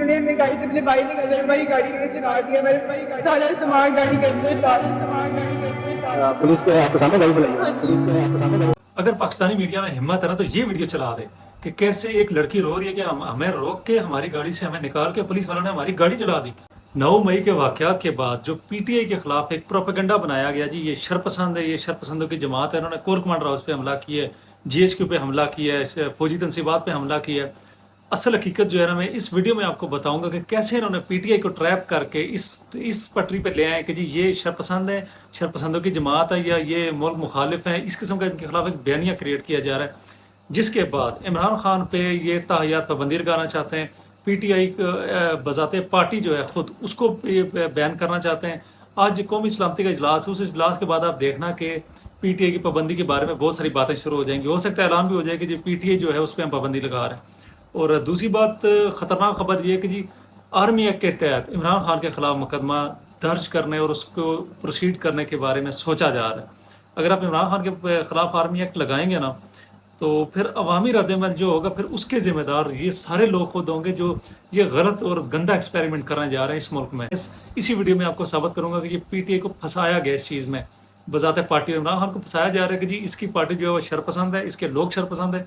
میں گاڑی سے میرے بھائی نے ہماری گاڑی میں سے کاٹ دیا، میرے سارا سامان گاڑی کے اندر پولیس کے آپ کے سامنے گاڑی بلائی، پولیس کے آپ کے سامنے گاڑی۔ اگر پاکستانی میڈیا میں ہمت ہے نا تو یہ ویڈیو چلا دے کہ کیسے ایک لڑکی رو رہی ہے کہ ہمیں روک کے ہماری گاڑی سے ہمیں نکال کے پولیس والوں نے ہماری گاڑی چلا دی۔ 9 مئی کے واقعات کے بعد جو پی ٹی آئی کے خلاف ایک پروپیگنڈا بنایا گیا جی یہ شرپسند ہے، یہ شرپسندوں کی جماعت ہے، انہوں نے کور کمانڈر ہاؤس پہ حملہ کیا ہے، جی ایچ کیو پہ حملہ کیا ہے، فوجی تنصیبات پہ حملہ کیا ہے۔ اصل حقیقت جو ہے نا میں اس ویڈیو میں آپ کو بتاؤں گا کہ کیسے انہوں نے پی ٹی آئی کو ٹریپ کر کے اس پٹری پہ لے آئے کہ جی یہ شرپسند ہے، شرپسندوں کی جماعت ہے یا یہ ملک مخالف ہیں، اس قسم کا ان کے خلاف ایک بیانیہ کریٹ کیا جا رہا ہے، جس کے بعد عمران خان پہ یہ تاحیات پابندی لگانا چاہتے ہیں، پی ٹی آئی بذات پارٹی جو ہے خود اس کو بیان کرنا چاہتے ہیں۔ آج قومی سلامتی کا اجلاس، اس اجلاس کے بعد آپ دیکھنا کہ پی ٹی آئی کی پابندی کے بارے میں بہت ساری باتیں شروع ہو جائیں گی، ہو سکتا ہے اعلان بھی ہو جائے کہ جی پی ٹی آئی جو ہے اس پہ ہم پابندی لگا رہے ہیں۔ اور دوسری بات خطرناک خبر یہ ہے کہ جی آرمی ایکٹ کے تحت عمران خان کے خلاف مقدمہ درج کرنے اور اس کو پروسیڈ کرنے کے بارے میں سوچا جا رہا ہے۔ اگر آپ عمران خان کے خلاف آرمی ایکٹ لگائیں گے نا تو پھر عوامی رد عمل جو ہوگا پھر اس کے ذمہ دار یہ سارے لوگ خود ہوں گے جو یہ غلط اور گندا ایکسپیریمنٹ کرنے جا رہے ہیں اس ملک میں۔ اسی ویڈیو میں آپ کو ثابت کروں گا کہ یہ پی ٹی آئی کو پھنسایا گیا اس چیز میں، بذات پارٹی عمران خان کو پھنسایا جا رہا ہے کہ جی اس کی پارٹی جو ہے وہ شرپسند ہے، اس کے لوگ شرپسند ہے۔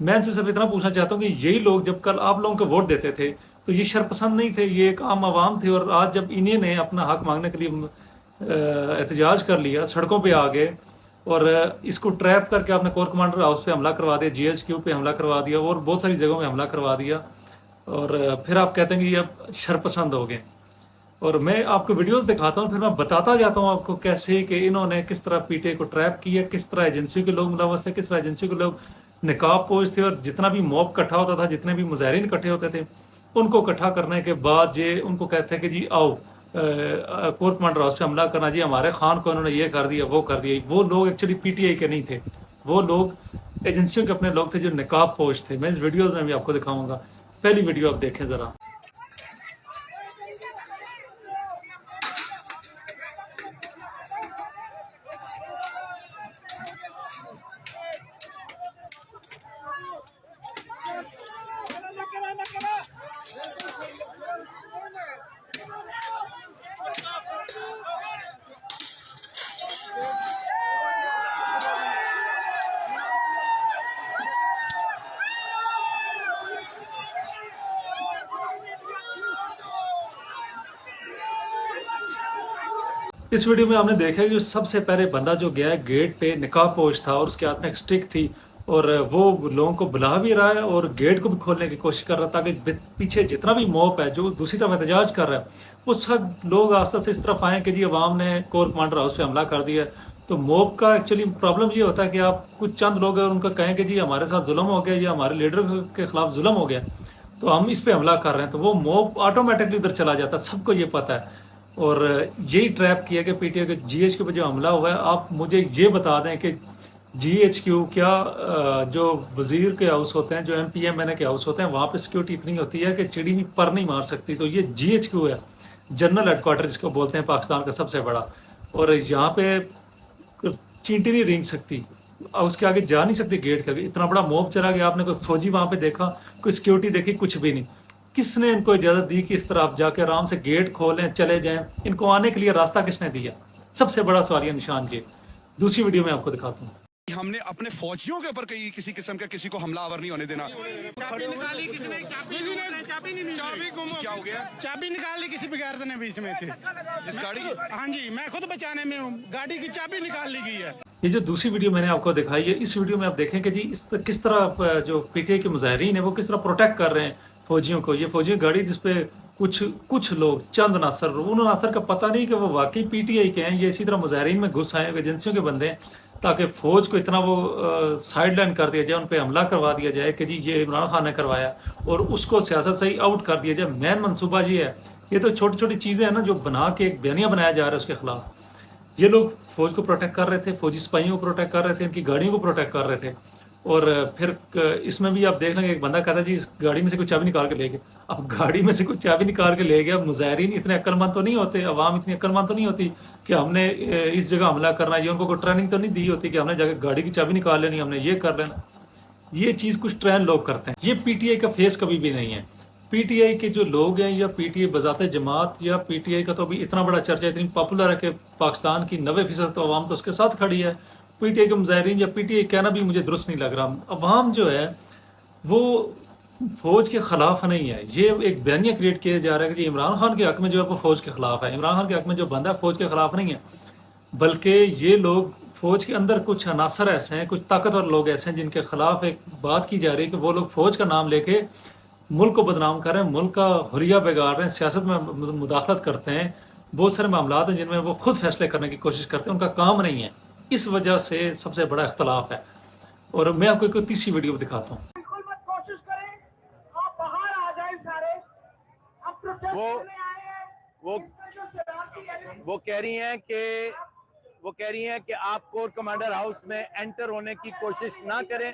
میں ان سے صرف اتنا پوچھنا چاہتا ہوں کہ یہی لوگ جب کل آپ لوگوں کو ووٹ دیتے تھے تو یہ شرپسند نہیں تھے، یہ ایک عام عوام تھے، اور آج جب انہیں نے اپنا حق مانگنے کے لیے احتجاج کر لیا، سڑکوں پہ آ گئے اور اس کو ٹریپ کر کے آپ نے کور کمانڈر ہاؤس پہ حملہ کروا دیا، جی ایچ کیو پہ حملہ کروا دیا اور بہت ساری جگہوں میں حملہ کروا دیا، اور پھر آپ کہتے ہیں کہ یہ اب شرپسند ہو گئے۔ اور میں آپ کو ویڈیوز دکھاتا ہوں، پھر میں بتاتا جاتا ہوں آپ کو کیسے کہ انہوں نے کس طرح پی ٹی آئی کو ٹریپ کیا، کس طرح ایجنسی کے لوگ ملوث تھے، کس طرح ایجنسی کے لوگ نقاب پوش تھے، اور جتنا بھی موب اکٹھا ہوتا تھا، جتنے بھی مظاہرین اکٹھے ہوتے تھے، ان کو اکٹھا کرنے کے بعد یہ ان کو کہتے ہیں کہ جی آؤ کور کمانڈر ہاؤس پہ حملہ کرنا، جی ہمارے خان کو انہوں نے یہ کر دیا وہ کر دیا۔ وہ لوگ ایکچولی پی ٹی آئی کے نہیں تھے، وہ لوگ ایجنسیوں کے اپنے لوگ تھے جو نقاب پوش تھے۔ میں اس ویڈیوز میں بھی آپ کو دکھاؤں گا، پہلی ویڈیو آپ دیکھیں ذرا۔ اس ویڈیو میں آپ نے دیکھا کہ جو سب سے پہلے بندہ جو گیا ہے گیٹ پہ نقاب پوش تھا اور اس کے ہاتھ میں ایک سٹک تھی، اور وہ لوگوں کو بلا بھی رہا ہے اور گیٹ کو بھی کھولنے کی کوشش کر رہا تھا کہ پیچھے جتنا بھی موب ہے جو دوسری طرف احتجاج کر رہا ہے وہ سب لوگ آستہ سے اس طرف آئیں کہ جی عوام نے کور کمانڈر ہاؤس پہ حملہ کر دیا۔ تو موب کا ایکچولی پرابلم یہ ہوتا ہے کہ آپ کچھ چند لوگ ہیں ان کو کہیں کہ جی ہمارے ساتھ ظلم ہو گیا یا ہمارے لیڈر کے خلاف ظلم ہو گیا تو ہم اس پہ حملہ کر رہے ہیں، تو وہ موب آٹومیٹکلی ادھر چلا جاتا ہے، سب کو یہ پتہ ہے۔ اور یہی ٹریپ کیا کہ پی ٹی آئی کے جی ایچ کیو پہ جو حملہ ہوا ہے، آپ مجھے یہ بتا دیں کہ جی ایچ کیو کیا جو وزیر کے ہاؤس ہوتے ہیں، جو ایم پی ایم این اے کے ہاؤس ہوتے ہیں، وہاں پہ سیکیورٹی اتنی ہوتی ہے کہ چڑی بھی پر نہیں مار سکتی، تو یہ جی ایچ کیو ہے، جنرل ہیڈ کوارٹر جس کو بولتے ہیں پاکستان کا سب سے بڑا، اور یہاں پہ چینٹی نہیں رینگ سکتی، اس کے آگے جا نہیں سکتی گیٹ کے آگے، اتنا بڑا موب چلا گیا۔ آپ نے کوئی فوجی وہاں پہ دیکھا، کوئی سیکیورٹی دیکھی، کچھ بھی نہیں۔ کس نے ان کو اجازت دی کہ اس طرح آپ جا کے آرام سے گیٹ کھولیں چلے جائیں؟ ان کو آنے کے لیے راستہ کس نے دیا؟ سب سے بڑا سوالیہ نشان یہ۔ دوسری ویڈیو میں آپ کو دکھاتا ہوں۔ ہم نے اپنے فوجیوں کے اوپر کسی قسم کا کسی کو حملہ آور نہیں ہونے دینا۔ چابی نکالی کسی نے، چابی نہیں ملی۔ کیا ہو گیا؟ چابی نکالی کسی بغیر نے بیچ میں سے اس گاڑی کی؟ ہاں جی، میں خود بچانے میں ہوں، گاڑی کی چابی نکال لی گئی ہے۔ یہ جو دوسری ویڈیو میں نے آپ کو دکھائی ہے، اس ویڈیو میں آپ دیکھیں کہ جی کس طرح جو پی ٹی آئی کے مظاہرین ہیں وہ کس طرح پروٹیکٹ کر رہے ہیں فوجیوں کو۔ یہ فوجی گاڑی جس پہ کچھ لوگ چند عناصر، ان عناصر کا پتہ نہیں کہ وہ واقعی پی ٹی آئی کے ہیں، یہ اسی طرح مظاہرین میں گھس آئے ایجنسیوں کے بندے ہیں تاکہ فوج کو اتنا وہ سائڈ لائن کر دیا جائے، ان پہ حملہ کروا دیا جائے کہ جی یہ عمران خان نے کروایا، اور اس کو سیاست سے ہی آؤٹ کر دیا جائے۔ مین منصوبہ یہ ہے، یہ تو چھوٹی چھوٹی چیزیں ہیں نا جو بنا کے ایک بیانیہ بنایا جا رہا ہے اس کے خلاف۔ یہ لوگ فوج کو پروٹیکٹ کر رہے تھے، فوجی سپاہیوں کو پروٹیکٹ کر رہے تھے، ان کی گاڑیوں کو پروٹیکٹ کر رہے تھے، اور پھر اس میں بھی آپ دیکھ لیں گے ایک بندہ کہتا ہے جی اس گاڑی میں سے کوئی چابی نکال کے لے گیا۔ اب گاڑی میں سے کوئی چابی نکال کے لے گیا، مظاہرین اتنے عقل مند تو نہیں ہوتے، عوام اتنی عقل مند تو نہیں ہوتی کہ ہم نے اس جگہ حملہ کرنا ہے، یہ ان کو کوئی ٹریننگ تو نہیں دی ہوتی کہ ہم نے جا کے گاڑی کی چابی نکال لینی، ہم نے یہ کر لینا۔ یہ چیز کچھ ٹرین لوگ کرتے ہیں، یہ پی ٹی آئی کا فیس کبھی بھی نہیں ہے۔ पी टी आई के जो लोग हैं या पी टी आई बजाते जमात या पी टी आई का तो अभी इतना बड़ा चर्चा इतनी पॉपुलर है कि पाकिस्तान की 90% तो अवाम तो उसके साथ खड़ी है। पी टी आई के मुजाहिरीन या पी टी आई कहना भी मुझे दुरुस्त नहीं लग रहा। अवाम जो है वो फौज के खिलाफ नहीं है। ये एक बयानिया क्रिएट किया जा रहा है कि इमरान खान के हक में जो है वो फौज के खिलाफ है। इमरान खान के हक में जो बंदा है फौज के खिलाफ नहीं है, बल्कि ये लोग फौज के अंदर कुछ अनासर ऐसे हैं, कुछ ताकतवर लोग ऐसे हैं जिनके खिलाफ एक बात की जा रही है कि वो लोग फौज का नाम लेके मुल्क को बदनाम कर रहे हैं, मुल्क का हुर्रिया बिगाड़ रहे हैं, सियासत में मुदाखलत करते हैं। बहुत सारे मामला हैं जिनमें वो खुद फैसले करने की कोशिश करते हैं, उनका काम नहीं है। इस वजह से सबसे बड़ा इख्तलाफ है। और मैं आपको एक तीसरी वीडियो दिखाता हूँ। बिल्कुल मत कोशिश करें, आप बाहर आ जाएं सारे। हम प्रोटेस्ट करने आए हैं। इसमें जो शरारती एलिमेंट वो कह रही हैं कि आप कोर कमांडर हाउस में एंटर होने की कोशिश ना करें,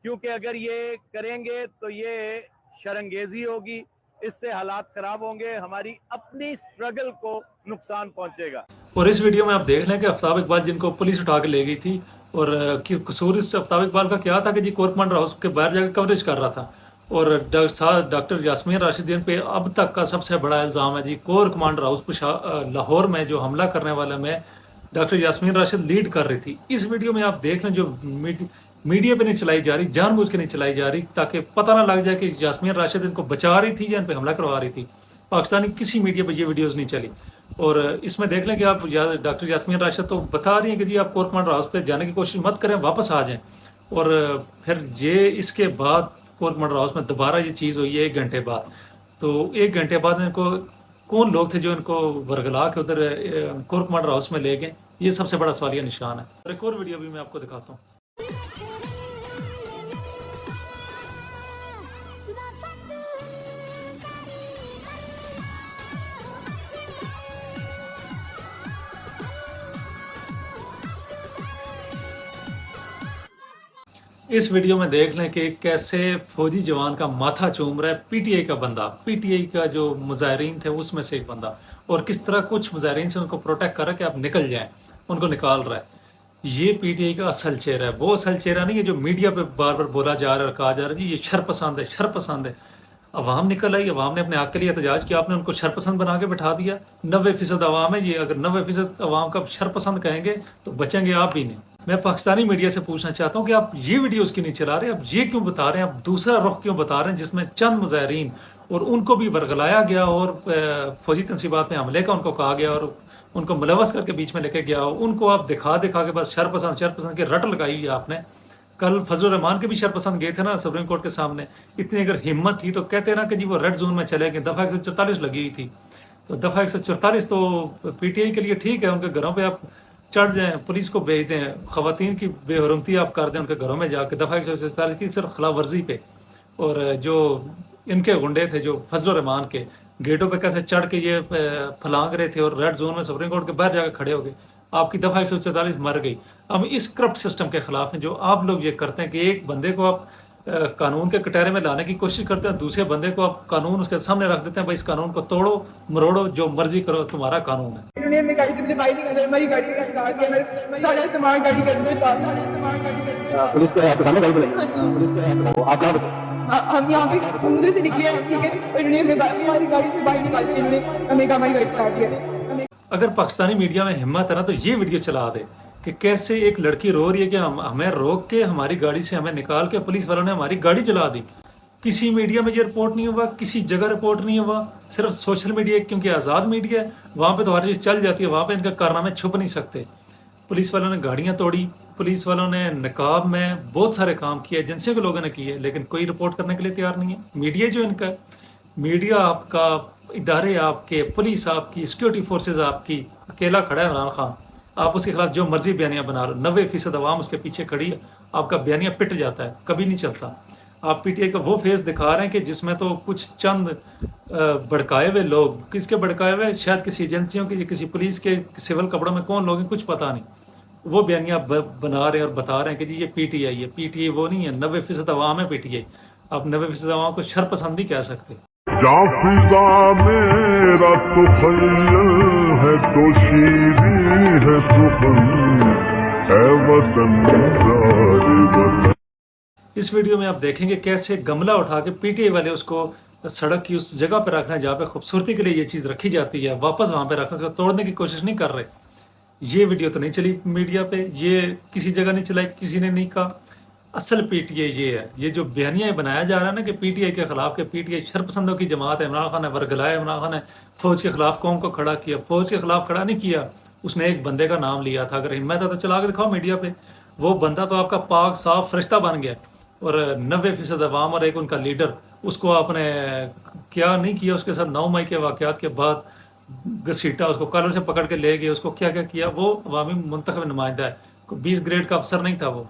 क्योंकि अगर ये करेंगे तो ये शर्मंगेजी होगी, इससे हालात खराब होंगे, हमारी अपनी स्ट्रगल को नुकसान पहुंचेगा। और इस वीडियो में आप देख लें कि आफ्ताब इकबाल जिनको पुलिस उठा के ले गई थी, और कसूर इस आफ्ताब इकबाल का क्या था कि जी कोर कमांडर हाउस के बाहर जाकर कवरेज कर रहा था। और डॉक्टर यास्मीन राशिद जिन पे अब तक का सबसे बड़ा इल्ज़ाम है जी कोर कमांडर हाउस लाहौर में जो हमला करने वाले में डॉक्टर यास्मीन राशिद लीड कर रही थी। इस वीडियो में आप देख लें जो मीडिया पे नहीं चलाई जा रही, जानबूझ के नहीं चलाई जा रही, ताकि पता ना लग जाए कि यास्मीन राशिद इनको बचा रही थी या इन पे हमला करवा रही थी। पाकिस्तानी किसी मीडिया पे ये वीडियोस नहीं चली। और इसमें देख लें कि आप डॉक्टर यास्मीन राशिद तो बता रही हैं कि जी आप कोर कमांडर हाउस पे जाने की कोशिश मत करें, वापस आ जाएं। और फिर ये इसके बाद कोर कमांडर हाउस में दोबारा ये चीज़ हुई है 1 घंटे बाद। तो 1 घंटे बाद इनको कौन लोग थे जो इनको वर्गला के उधर कोर कमांडर हाउस में ले गए, ये सबसे बड़ा सवालिया निशान है। और एक और वीडियो भी मैं आपको दिखाता हूँ। इस वीडियो में देख लें कि कैसे फौजी जवान का माथा चूम रहा है पीटीआई का बंदा, पीटीआई का जो मुजाहिरीन थे उसमें से एक बंदा, और किस तरह कुछ मुजाहिरीन से उनको प्रोटेक्ट कर रहा है कि आप निकल जाएं, उनको निकाल रहा है। ये पीटीआई का असल चेहरा है, वो असल चेहरा नहीं है जो मीडिया पे बार बार बोला जा रहा है और कहा जा रहा है जी ये शरपसंद है, शरपसंद है। अवाम निकल आई, अवाम ने अपने हक के लिए एहतजाज किया, आपने उनको शरपसंद बना के बैठा दिया। 90% अवाम है ये, अगर 90% अवाम का शरपसंद कहेंगे तो बचेंगे आप भी नहीं। मैं पाकिस्तानी मीडिया से पूछना चाहता हूँ कि आप ये वीडियोस क्यों नहीं चला रहे, आप ये क्यों बता रहे हैं, आप दूसरा रुख क्यों बता रहे हैं जिसमें चंद मुजाहिरीन और उनको भी वर्गलाया गया और फौजी तनसीबात में हमले का उनको कहा गया और उनको मुलवस करके बीच में लेके गया, उनको आप दिखा के बस शरपसंद के रट लगाई है आपने। कल फजल रहमान के भी शरपसंद गए थे ना सुप्रीम कोर्ट के सामने। इतनी अगर हिम्मत थी तो कहते ना कि जी वो रेड जोन में चले गए, दफ़ा 144 लगी हुई थी, तो दफ़ा 144 तो पीटीआई के लिए ठीक है, उनके घरों पे आप चढ़ जाएं, पुलिस को भेज दें, खवातीन की बेहरमती आप कर दें उनके घरों में जाके, दफ़ा 144 की सिर्फ खिलाफ वर्जी पे। और जो इनके गुंडे थे जो फजल रहमान के गेटों पे कैसे चढ़ के ये फलांग रहे थे और रेड जोन में सुप्रीम कोर्ट के बाहर जाकर खड़े हो गए, आपकी दफ़ा 144 मर गई। हम इस करप्ट सिस्टम के खिलाफ हैं जो आप लोग ये करते हैं कि एक बंदे को आप कानून के कटहरे में लाने की कोशिश करते हैं, दूसरे बंदे को आप कानून उसके सामने रख देते हैं, भाई इस कानून को तोड़ो मरोड़ो जो मर्जी करो, तुम्हारा कानून है। इन्होंने अपनी गाड़ी से मुझे बाइक निकाली, हमारी गाड़ी का निकाल के मेरे सारा सामान गाड़ी के अंदर डाल दिया। पुलिस के आपके सामने गाड़ी बुलाई, पुलिस के आप कहाँ पे? हम यहाँ पे समुद्र से निकले हैं, ठीक है, और इन्होंने हमारी गाड़ी से बाइक निकाल के इन्होंने हमें हमारी गाड़ी चला दिया। अगर पाकिस्तानी मीडिया में हिम्मत है ना तो ये वीडियो चला दे कि कैसे एक लड़की रो रही है कि हमें रोक के हमारी गाड़ी से हमें निकाल के पुलिस वालों ने हमारी गाड़ी जला दी। किसी मीडिया में ये रिपोर्ट नहीं हुआ, किसी जगह रिपोर्ट नहीं हुआ, सिर्फ सोशल मीडिया, क्योंकि आज़ाद मीडिया है वहाँ पे तो हर चीज़ चल जाती है, वहाँ पे इनका कारनामे छुप नहीं सकते। पुलिस वालों ने गाड़ियाँ तोड़ी, पुलिस वालों ने नकाब में बहुत सारे काम किए, एजेंसियों के लोगों ने किए, लेकिन कोई रिपोर्ट करने के लिए तैयार नहीं है। मीडिया जो इनका, मीडिया आपका, इदारे आपके, पुलिस आपकी, सिक्योरिटी फोर्सेज आपकी, अकेला खड़ा है इमरान खान, आप उसके खिलाफ जो मर्जी बयानियाँ बना रहे हो, 90% अवाम उसके पीछे खड़ी है, आपका बयानिया पिट जाता है, कभी नहीं चलता। आप पीटीआई का वो फेस दिखा रहे हैं कि जिसमें तो कुछ चंद भड़काए हुए लोग, किसके भड़काए हुए, शायद किसी एजेंसियों के, किसी पुलिस के सिविल कपड़ों में कौन लोग हैं कुछ पता नहीं, वो बयानिया बना रहे हैं और बता रहे हैं कि जी ये पीटीआई है। पीटीआई वो नहीं है, 90% अवाम है पीटीआई। आप 90% अवाम को शरपसंद नहीं कह सकते। जाफिजा मेरा तो खय्यल है तो शीरी है सुखन है वतन इस वीडियो में आप देखेंगे कैसे गमला उठा के पीटीआई वाले उसको सड़क की उस जगह पे रखना है जहाँ पे खूबसूरती के लिए ये चीज़ रखी जाती है, वापस वहाँ पे रखना, उसको तोड़ने की कोशिश नहीं कर रहे। ये वीडियो तो नहीं चली मीडिया पे, ये किसी जगह नहीं चलाई, किसी ने नहीं कहा। असल पीटीआई ये है, ये जो बयानिया बनाया जा रहा है ना कि पीटीआई के खिलाफ, के पीटीआई शरपसंदों की जमात है, इमरान खान ने वर्गलाया, इमरान खान ने फौज के खिलाफ कौम को खड़ा किया। फौज के खिलाफ खड़ा नहीं किया, उसने एक बंदे का नाम लिया था। अगर हिम्मत है तो चला के दिखाओ मीडिया पे। वो बंदा तो आपका पाक साफ फरिश्ता बन गया, और 90% अवाम और एक उनका लीडर, उसको आपने क्या नहीं किया। उसके साथ 9 मई के वाक़यात के बाद घसीटा, उसको कॉलर से पकड़ के ले गए, उसको क्या क्या किया। वो अवामी मुंतखब नुमाइंदा है, 20 ग्रेड का अफसर नहीं था वो।